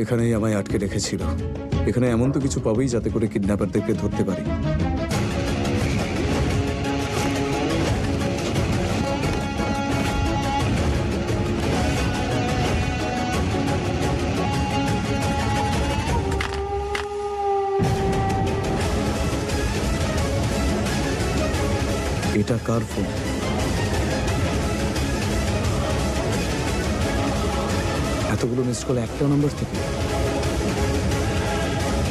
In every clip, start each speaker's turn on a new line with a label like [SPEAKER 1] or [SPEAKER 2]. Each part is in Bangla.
[SPEAKER 1] এখানেই আমায় আটকে রেখেছিল। এখানে এমন তো কিছু পাবেই যাতে করে কিডন্যাপারদেরকে ধরতে পারি। এটা কার ফোন? এতগুলো মিস কল একটা নাম্বার থেকে?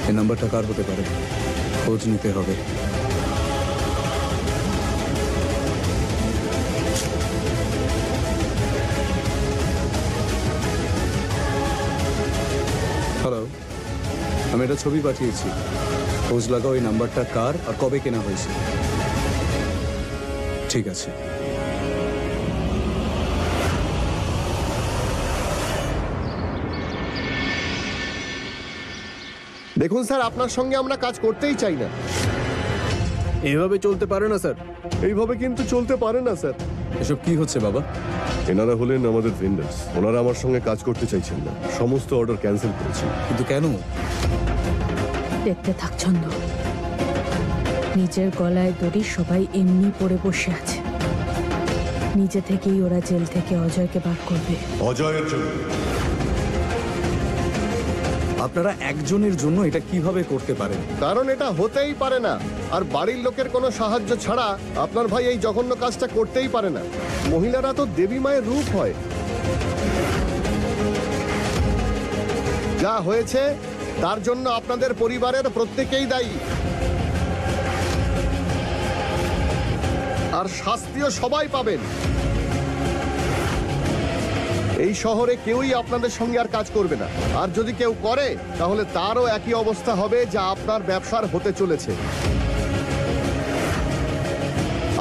[SPEAKER 1] এই নাম্বারটা কার হতে পারে? খোঁজ নিতে হবে। হ্যালো, আমি একটা ছবি পাঠিয়েছি। খোঁজ লাগাও এই নাম্বারটা কার আর কবে কেনা হয়েছে। ঠিক আছে।
[SPEAKER 2] দেখুন স্যার, আপনার সঙ্গে আমরা কাজ করতেই চাই না।
[SPEAKER 3] এভাবে চলতে পারে না স্যার।
[SPEAKER 2] এইভাবে কিন্তু চলতে পারে না স্যার।
[SPEAKER 1] এসব কি হচ্ছে বাবা?
[SPEAKER 2] এনারা হলেন আমাদের ভেন্ডার্স। ওনারা আমার সঙ্গে কাজ করতে চাইছেন না। সমস্ত অর্ডার ক্যান্সেল করেছি।
[SPEAKER 1] কিন্তু কেন?
[SPEAKER 4] দেখতে থাক ছন্দ, নিজের গলায় দড়ি সবাই এমনি পড়ে বসে আছে। নিজে থেকেই ওরা জেল থেকে অজয়কে বার করবে।
[SPEAKER 2] অজয়ের জন্য?
[SPEAKER 1] আপনারা একজনের জন্য এটা কিভাবে করতে পারেন?
[SPEAKER 2] কারণ এটা হতেই পারে না। আর বাড়ির লোকের কোনো সাহায্য ছাড়া আপনার ভাই এই জঘন্য কাজটা করতেই পারে না। মহিলারা তো দেবী মায়ের রূপ হয়। যা হয়েছে তার জন্য আপনাদের পরিবারের প্রত্যেকেই দায়ী। আর শাস্তিও সবাই পাবেন। এই শহরে কেউই আপনাদের সঙ্গে আর কাজ করবে না। আর যদি কেউ করে তাহলে তারও একই অবস্থা হবে যা আপনার ব্যবসার হতে চলেছে।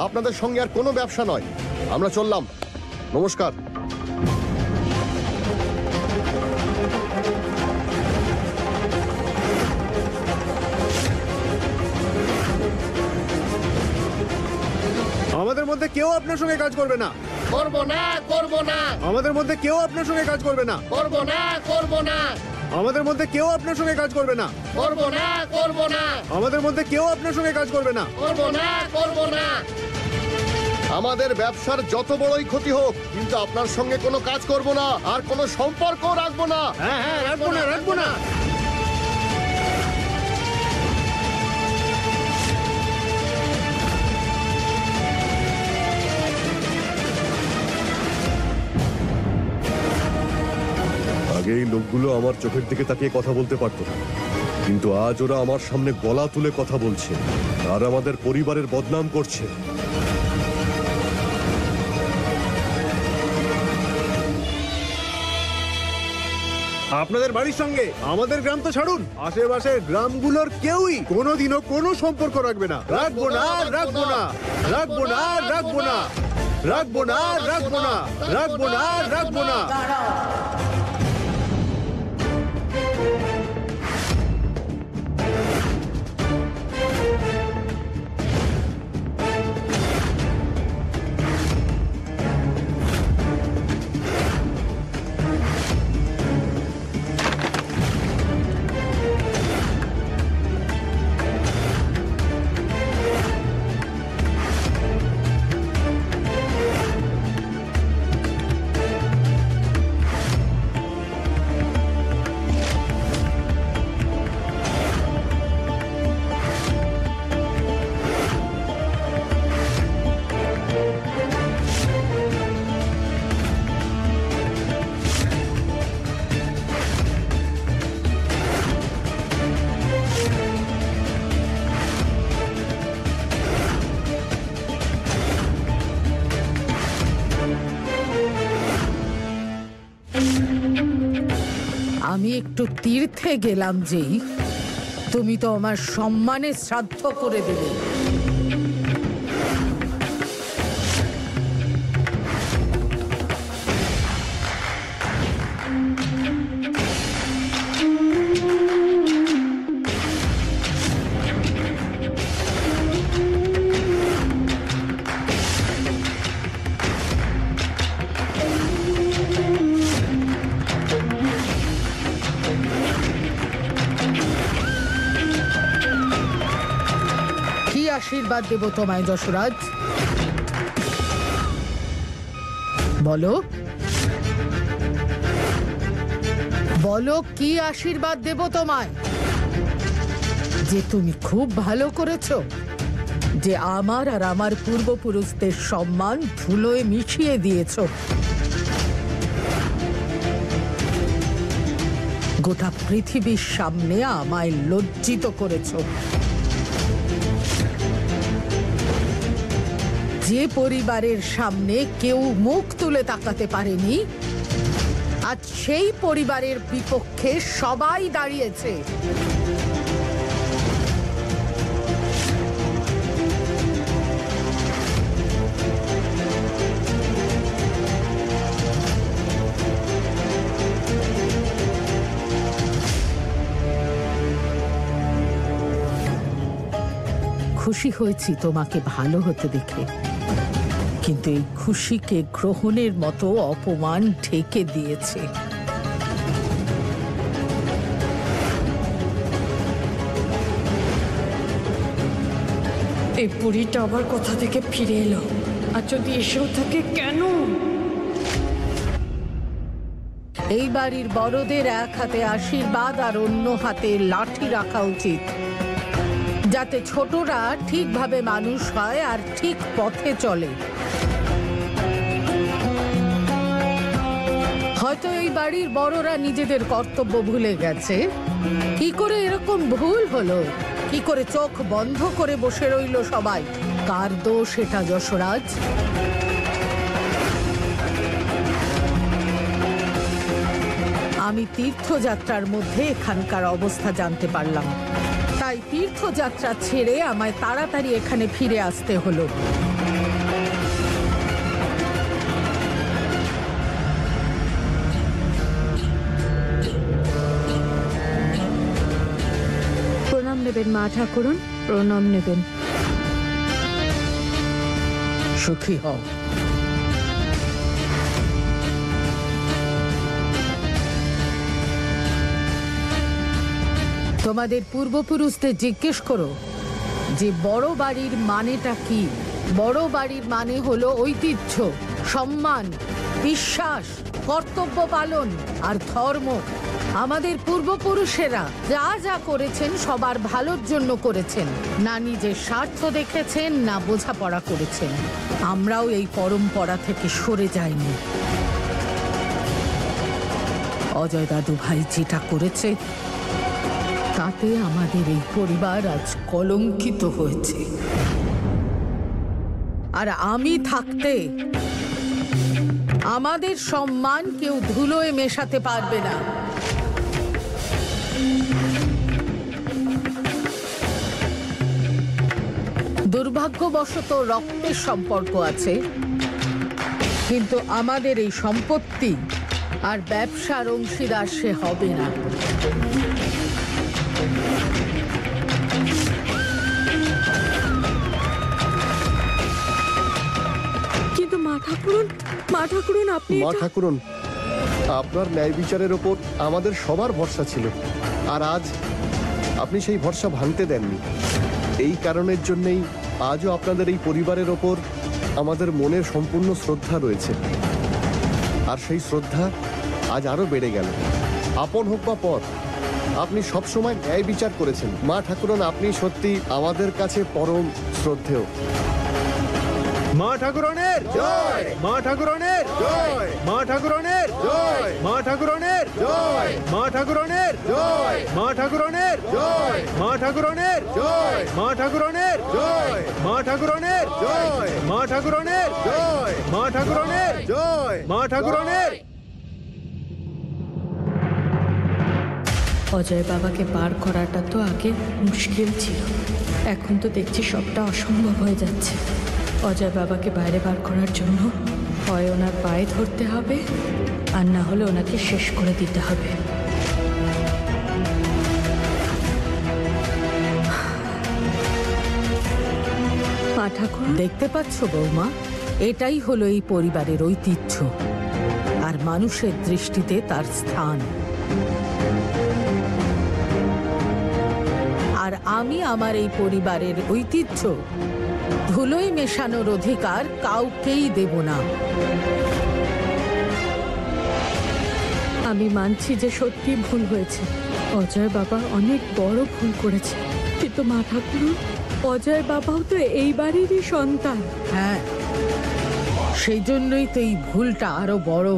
[SPEAKER 2] আপনাদের সঙ্গে আর কোনো ব্যবসা নয়। আমরা চললাম। নমস্কার।
[SPEAKER 3] আমাদের মধ্যে কেউ আপনার সঙ্গে কাজ করবে না।
[SPEAKER 2] করব না, করব না।
[SPEAKER 3] আমাদের মধ্যে কেউ আপনার সঙ্গে কাজ করবে না।
[SPEAKER 2] করব না, করব না।
[SPEAKER 3] আমাদের মধ্যে কেউ আপনার সঙ্গে কাজ করবে না।
[SPEAKER 2] করব না, করব না।
[SPEAKER 3] আমাদের মধ্যে কেউ আপনার সঙ্গে কাজ করবে না।
[SPEAKER 2] করব না, করব না। আমাদের ব্যবসার যত বড়ই ক্ষতি হোক, কিন্তু আপনার সঙ্গে কোনো কাজ করব না, আর কোনো সম্পর্ক রাখবো না।
[SPEAKER 3] হ্যাঁ হ্যাঁ, রাখবো না, রাখবো না।
[SPEAKER 2] আগে এই লোকগুলো আমার চোখের দিকে তাকিয়ে কথা বলতে পারতো না, কিন্তু আজ ওরা আমার সামনে গলা তুলে কথা বলছে আর আমাদের পরিবারের বদনাম করছে।
[SPEAKER 3] আপনাদের বাড়ির সঙ্গে আমাদের গ্রাম তো ছাড়ুন, আশেপাশের গ্রামগুলোর কেউই কোনোদিনও কোনো সম্পর্ক রাখবে না। রাখবো না, রাখবো না, রাখবো না, রাখবো না, রাখবো না, রাখবো না, রাখবো না, রাখবো না।
[SPEAKER 5] আমি একটু তীর্থে গেলাম যেই, তুমি তো আমার সম্মানে শ্রাদ্ধ করে দিলে। আশীর্বাদ দেব তোমায় যশোরাজ? বলো, বলো কি আশীর্বাদ দেব তোমায়? যে তুমি খুব ভালো করেছো, যে আমার আর আমার পূর্বপুরুষদের সম্মান ধুলোয় মিশিয়ে দিয়েছো, গোটা পৃথিবীর সামনে আমায় লজ্জিত করেছো। যে পরিবারের সামনে কেউ মুখ তুলে তাকাতে পারেনি, আজ সেই পরিবারের বিপক্ষে সবাই দাঁড়িয়েছে। খুশি হয়েছি তোমাকে ভালো হতে দেখে, কিন্তু এই খুশিকে গ্রহণের মতো অপমান ঢেকে দিয়েছে।
[SPEAKER 6] এই বুড়িটা আবার কোথা থেকে ফিরে এলো, আর যদি এসেও থাকে কেন?
[SPEAKER 5] এই বাড়ির বড়দের এক হাতে আশীর্বাদ আর অন্য হাতে লাঠি রাখা উচিত, যাতে ছোটরা ঠিকভাবে মানুষ হয় আর ঠিক পথে চলে। হয়তো এই বাড়ির বড়রা নিজেদের কর্তব্য ভুলে গেছে। কি করে এরকম ভুল হলো? কি করে চোখ বন্ধ করে বসে রইল সবাই? কার দোষ এটা যশোরাজ? আমি তীর্থযাত্রার মধ্যে এখানকার অবস্থা জানতে পারলাম, তাই তীর্থযাত্রা ছেড়ে আমায় তাড়াতাড়ি এখানে ফিরে আসতে হলো।
[SPEAKER 6] প্রণাম নেবেন মা ঠাকুরন, প্রণাম নেবেন।
[SPEAKER 5] সুখী হও। তোমাদের পূর্বপুরুষদের জিজ্ঞেস করো যে বড় বাড়ির মানেটা কি। বড় বাড়ির মানে হলো ঐতিহ্য, সম্মান, বিশ্বাস, কর্তব্য পালন আর ধর্ম। আমাদের পূর্বপুরুষেরা যা যা করেছেন সবার ভালোর জন্য করেছেন, না নিজের স্বার্থ দেখেছেন না বোঝাপড়া করেছেন। আমরাও এই পরম্পরা থেকে সরে যাইনি। অজয় দাদু ভাই যেটা করেছে তাতে আমাদের এই পরিবার আজ কলঙ্কিত হয়েছে। আর আমি থাকতে আমাদের সম্মান কেউ ধুলোয় মেশাতে পারবে না। দুর্ভাগ্যবশত রক্তের সম্পর্ক আছে, কিন্তু আমাদের এই সম্পত্তি আর ব্যবসার অংশীদার সে হবে না।
[SPEAKER 6] কিন্তু মা ঠাকুরন আপনি
[SPEAKER 2] মা ঠাকুরন, আপনার ন্যায় বিচারের ওপর আমাদের সবার ভরসা ছিল, আর আজ আপনি সেই ভরসা ভাঙতে দেননি। এই কারণের জন্যই আজও আপনাদের এই পরিবারের ওপর আমাদের মনের সম্পূর্ণ শ্রদ্ধা রয়েছে, আর সেই শ্রদ্ধা আজ আরো বেড়ে গেল। আপন হোক বা পর, আপনি সবসময় ন্যায় বিচার করেছেন। মা ঠাকুরন, আপনি সত্যি আমাদের কাছে পরম শ্রদ্ধেয়।
[SPEAKER 3] মা ঠাকুরনের জয়, মা ঠাকুরনের জয়, মা ঠাকুরনের জয়, মা ঠাকুরনের জয়, মা ঠাকুরনের জয়, মা ঠাকুরনের জয়, মা ঠাকুরনের জয়, মা ঠাকুরনের জয়, মা ঠাকুরনের জয়, মা ঠাকুরনের জয়, মা ঠাকুরনের জয়, মা ঠাকুরনের।
[SPEAKER 6] অজয় বাবাকে বার করাটা তো আগে মুশকিল ছিল, এখন তো দেখছি সবটা অসম্ভব হয়ে যাচ্ছে। অজয় বাবাকে বাইরে বার করার জন্য হয় ওনার পায়ে ধরতে হবে, আর না হলে ওনাকে শেষ করে দিতে হবে। মা ঠাকুর,
[SPEAKER 5] দেখতে পাচ্ছ বৌমা, এটাই হলো এই পরিবারের ঐতিহ্য আর মানুষের দৃষ্টিতে তার স্থান। আর আমি আমার এই পরিবারের ঐতিহ্য ধুলোয় মেশানোর অধিকার কাউকেই দেব না।
[SPEAKER 6] আমি মানছি যে সত্যি ভুল হয়েছে, অজয় বাবা অনেক বড় ভুল করেছে, কিন্তু মা ঠাকুর, অজয় বাবাও তো এই বাড়িরই সন্তান।
[SPEAKER 5] হ্যাঁ, সেই জন্যই তো এই ভুলটা আরো বড়,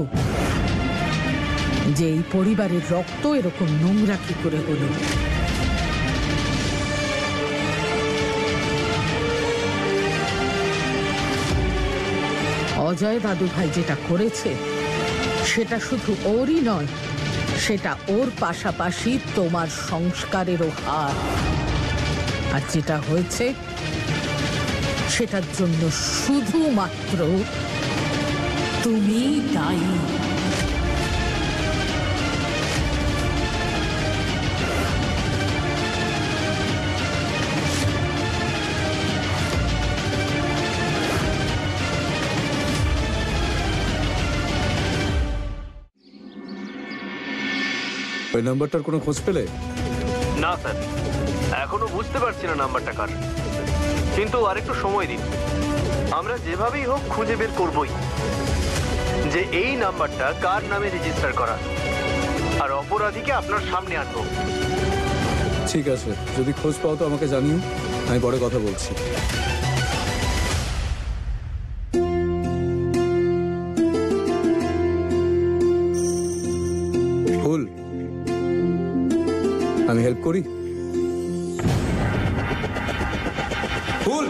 [SPEAKER 5] যে এই পরিবারের রক্ত এরকম নোংরা কি করে হলো। অজয় দাদু ভাই যেটা করেছে সেটা শুধু ওরই নয়, সেটা ওর পাশাপাশি তোমার সংস্কারেরও হার। আর যেটা হয়েছে সেটার জন্য শুধুমাত্র তুমি দায়ী।
[SPEAKER 1] ওই নাম্বারটার কোনো খোঁজ পেলে?
[SPEAKER 7] না স্যার, এখনো বুঝতে পারছি না নাম্বারটা কার, কিন্তু আরেকটু সময় দিন। আমরা যেভাবেই হোক খুঁজে বের করবই যে এই নাম্বারটা কার নামে রেজিস্টার করা, আর অপরাধীকে আপনার সামনে আনবো।
[SPEAKER 1] ঠিক আছে, যদি খোঁজ পাও তো আমাকে জানিও, আমি পরে কথা বলছি। ফুল, আমি হেল্প করি? ফুল,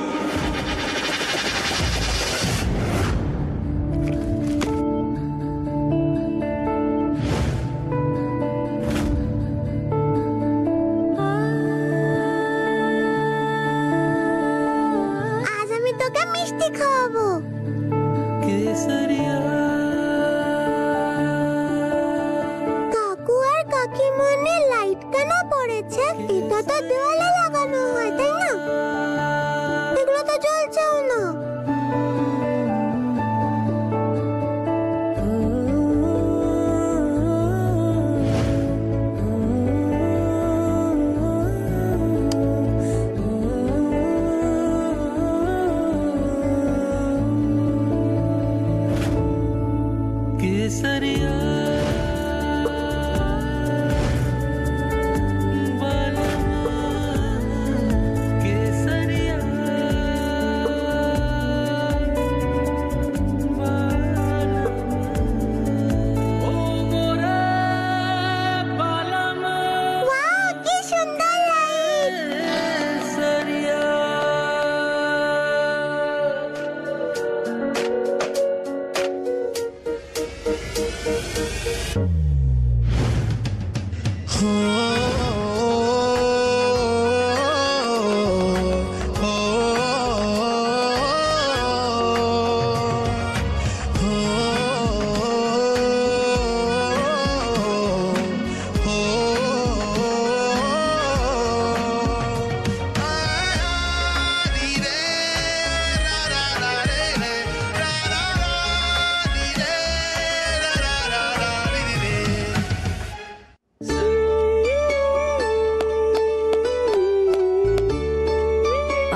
[SPEAKER 8] আজ আমি তোকে মিষ্টি খাওয়াবো। কাকু আর কাকিমনে লাইট কেন পড়েছে? এটা তো দেওয়ালে লাগানো হয়, তাই না? এগুলো তো জ্বলছেও না। ওয়াও, কি সুন্দর লাইট!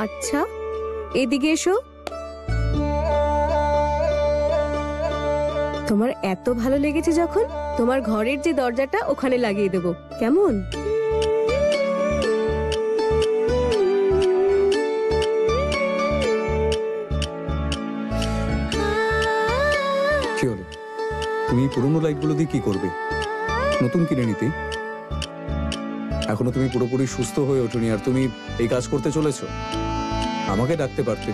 [SPEAKER 9] আচ্ছা, এদিকে এসো। তোমার এত ভালো লেগেছে যখন, তোমার ঘরের যে দরজাটা ওখানে লাগিয়ে দেবো, কেমন?
[SPEAKER 1] কি হলো? তুমি পুরনো লাইটগুলো দিয়ে কি করবে? নতুন কিনে নিতে? এখনো তুমি পুরোপুরি সুস্থ হয়ে ওঠোনি আর তুমি এই কাজ করতে চলেছো? আমাকে ডাকতে পারতে।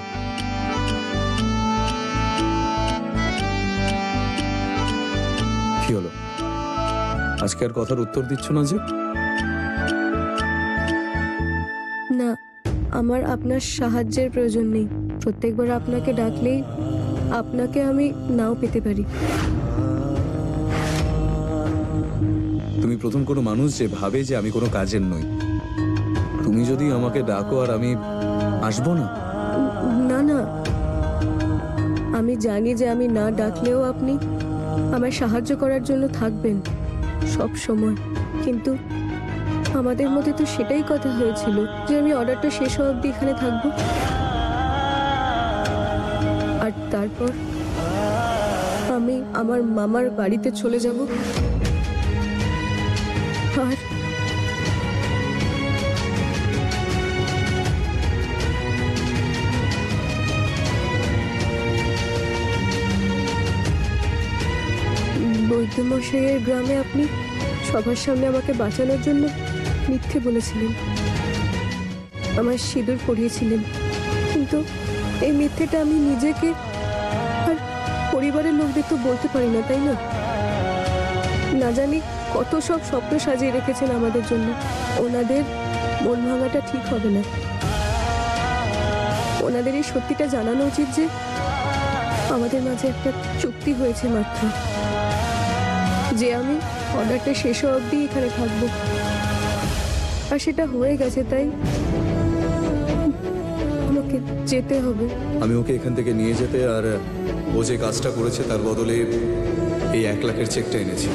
[SPEAKER 1] কি হলো, আজকে আর কথার উত্তর দিচ্ছ না যে?
[SPEAKER 9] না, আমার আপনার সাহায্যের প্রয়োজন নেই। প্রত্যেকবার আপনাকে ডাকলেই আপনাকে আমি নাও পেতে পারি।
[SPEAKER 1] তুমি প্রথম কোনো মানুষ যে ভাবে যে আমি কোনো কাজের নই। তুমি যদি আমাকে ডাকো আর আমি আসবো না?
[SPEAKER 9] না না, আমি জানি যে আমি না ডাকলেও আপনি আমায় সাহায্য করার জন্য থাকবেন সব সময়, কিন্তু আমাদের মধ্যে তো সেটাই কথা হয়েছিল যে আমি অর্ডারটা শেষ হওয়া অবধি এখানে থাকবো, আর তারপর আমি আমার মামার বাড়িতে চলে যাব। আর বৈদ্যমশাইয়ের গ্রামে আপনি সবার সামনে আমাকে বাঁচানোর জন্য মিথ্যে বলেছিলেন, আমার সিঁদুর পরিয়েছিলেন, কিন্তু এই মিথ্যেটা আমি নিজেকে আর পরিবারের লোকদের তো বলতে পারি না, তাই না? না জানি কত সব স্বপ্ন সাজিয়ে রেখেছেন আমাদের জন্য। ওনাদের মন ভাঙাটা ঠিক হবে না। ওনাদের এই সত্যিটা জানানো উচিত যে আমাদের মাঝে একটা চুক্তি হয়েছে মাত্র, যে আমি অর্ডারটা শেষ হওয়া অবধি এখানে থাকবো, আর সেটা হয়ে গেছে, তাই আমাকে যেতে হবে।
[SPEAKER 1] আমি ওকে এখান থেকে নিয়ে যেতে আর ও যে কাজটা করেছে তার বদলে এই 1 লাখের চেকটা এনেছি।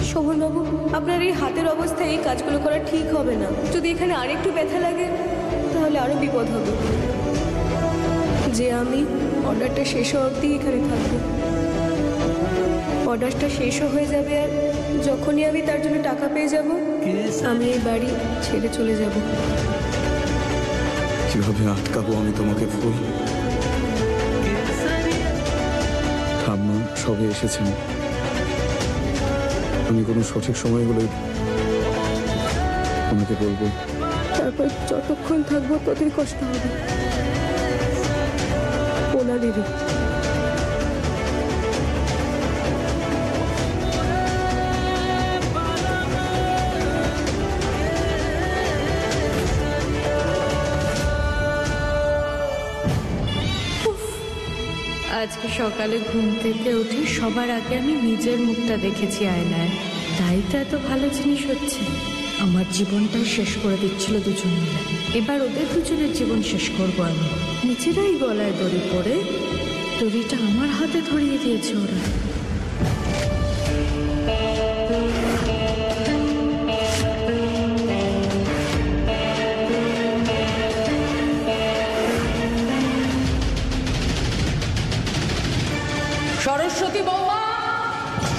[SPEAKER 9] শোভনবাবু, আপনার এই হাতের অবস্থায় এই কাজগুলো করা ঠিক হবে না। যদি এখানে আরেকটু ব্যথা লাগে তাহলে আরো বিপদ হবে। যে আমি অর্ডারটা শেষ হওয়া অবধি এখানে থাকবো, অর্ডারটা শেষও হয়ে যাবে, আর যখনই আমি তার জন্য টাকা পেয়ে যাব আমি এই বাড়ি ছেড়ে চলে যাব।
[SPEAKER 1] কিভাবে আটকাবো আমি তোমাকে ফুল? ঠাম্মা সবে এসেছেন, আমি কোনো সঠিক সময় হলে তোমাকে বলবো।
[SPEAKER 9] তারপর যতক্ষণ থাকবো ততই কষ্ট হবে ওনাদেরই।
[SPEAKER 6] আজকে সকালে ঘুম থেকে উঠে সবার আগে আমি নিজের মুখটা দেখেছি আয়নায়, তাই তো এত ভালো জিনিস হচ্ছে। আমার জীবনটাই শেষ করে দিচ্ছিল দুজন মিলে, এবার ওদের দুজনের জীবন শেষ করবো আমি। নিজেরাই গলায় দড়ি পরে দড়িটা আমার হাতে ধরিয়ে দিয়েছে ওরা।
[SPEAKER 5] সরস্বতী বৌমা,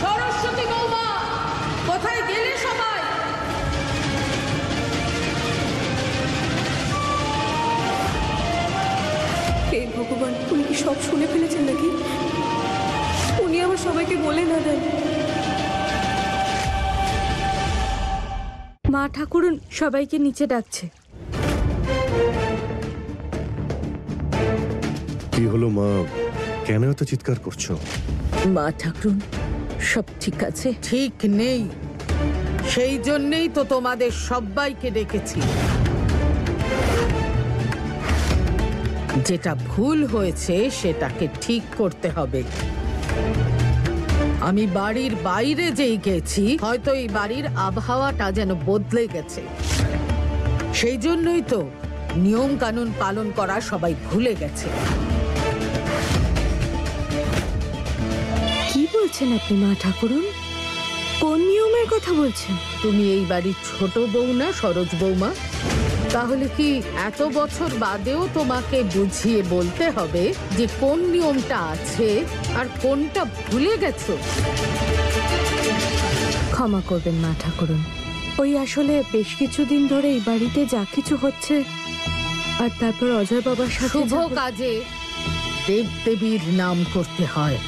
[SPEAKER 5] সরস্বতী বৌমা, কোথায় গেলে সবাই?
[SPEAKER 9] হে ভগবান, উনি কি সব শুনে ফেলেছেন নাকি? উনি আবার সবাইকে বলে না দেন।
[SPEAKER 4] মা ঠাকুরন সবাইকে নিচে ডাকছে।
[SPEAKER 2] কি হলো মা, কেন এত চিৎকার করছো?
[SPEAKER 4] মা ঠাকুরন সব ঠিক আছে?
[SPEAKER 5] ঠিক নেই, সেই জন্যেই তো তোমাদের সবাইকে ডেকেছি। যেটা ভুল হয়েছে সেটাকে ঠিক করতে হবে। আমি বাড়ির বাইরে যেই গেছি, হয়তো এই বাড়ির আবহাওয়াটা যেন বদলে গেছে, সেই জন্যই তো নিয়ম কানুন পালন করা সবাই ভুলে গেছে।
[SPEAKER 4] কি বলছেন আপনি মা ঠাকুরন? কোন নিয়মের কথা বলছেন?
[SPEAKER 5] তুমি এই বাড়ির ছোট বউ না সরোজ বৌমা? তাহলে কি এত বছর বাদেও তোমাকে বুঝিয়ে বলতে হবে যে কোন নিয়মটা আছে আর কোনটা ভুলে গেছো?
[SPEAKER 4] ক্ষমা করবেন মা ঠাকুরন, ওই আসলে বেশ কিছুদিন ধরে এই বাড়িতে যা কিছু হচ্ছে, আর তারপর অজয় বাবার সাথে
[SPEAKER 5] শুভ কাজে দেবদেবীর নাম করতে হয়,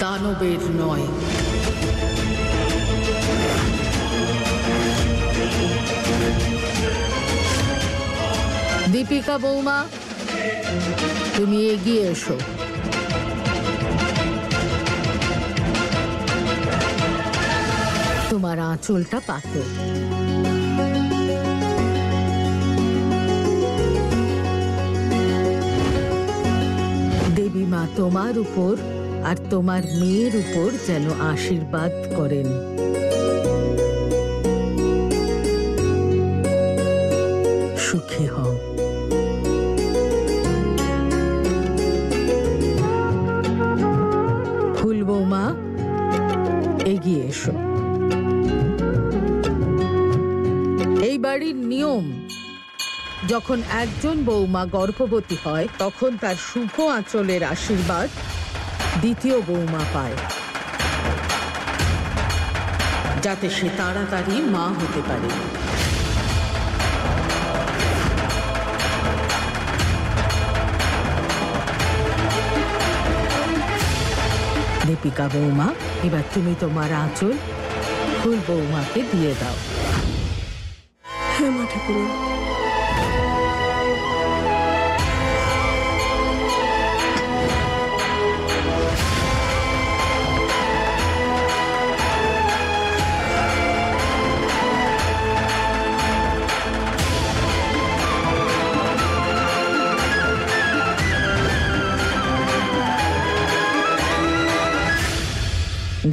[SPEAKER 5] দানবের নয়। দীপিকা বৌমা, তুমি এগিয়ে এসো। তোমার আঁচলটা পাতো। দেবী মা তোমার উপর আর তোমার মেয়ের উপর যেন আশীর্বাদ করেন। সুখী হও। ফুল বৌমা, এগিয়ে এসো। এই বাড়ির নিয়ম, যখন একজন বৌমা গর্ভবতী হয় তখন তার শুভ আঁচলের আশীর্বাদ দ্বিতীয় বৌমা পায়, যাতে সে তাড়াতাড়ি মা হতে পারে। দীপিকা বৌমা, এবার তুমি তোমার আঁচল ফুল বৌমাকে দিয়ে দাও।
[SPEAKER 9] হ্যাঁ মা ঠাকুরন।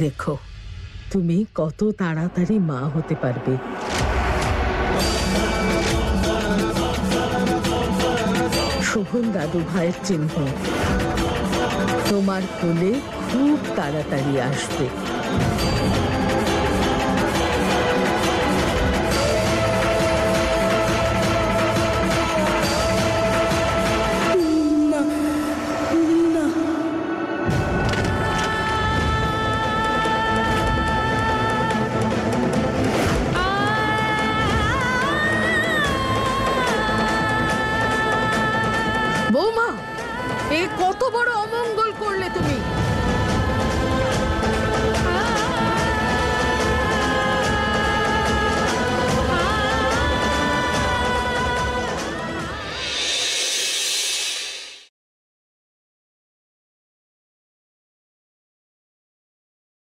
[SPEAKER 5] দেখো তুমি কত তাড়াতাড়ি মা হতে পারবে। শোভন দাদু ভাইয়ের চিহ্ন তোমার কোলে খুব তাড়াতাড়ি আসবে।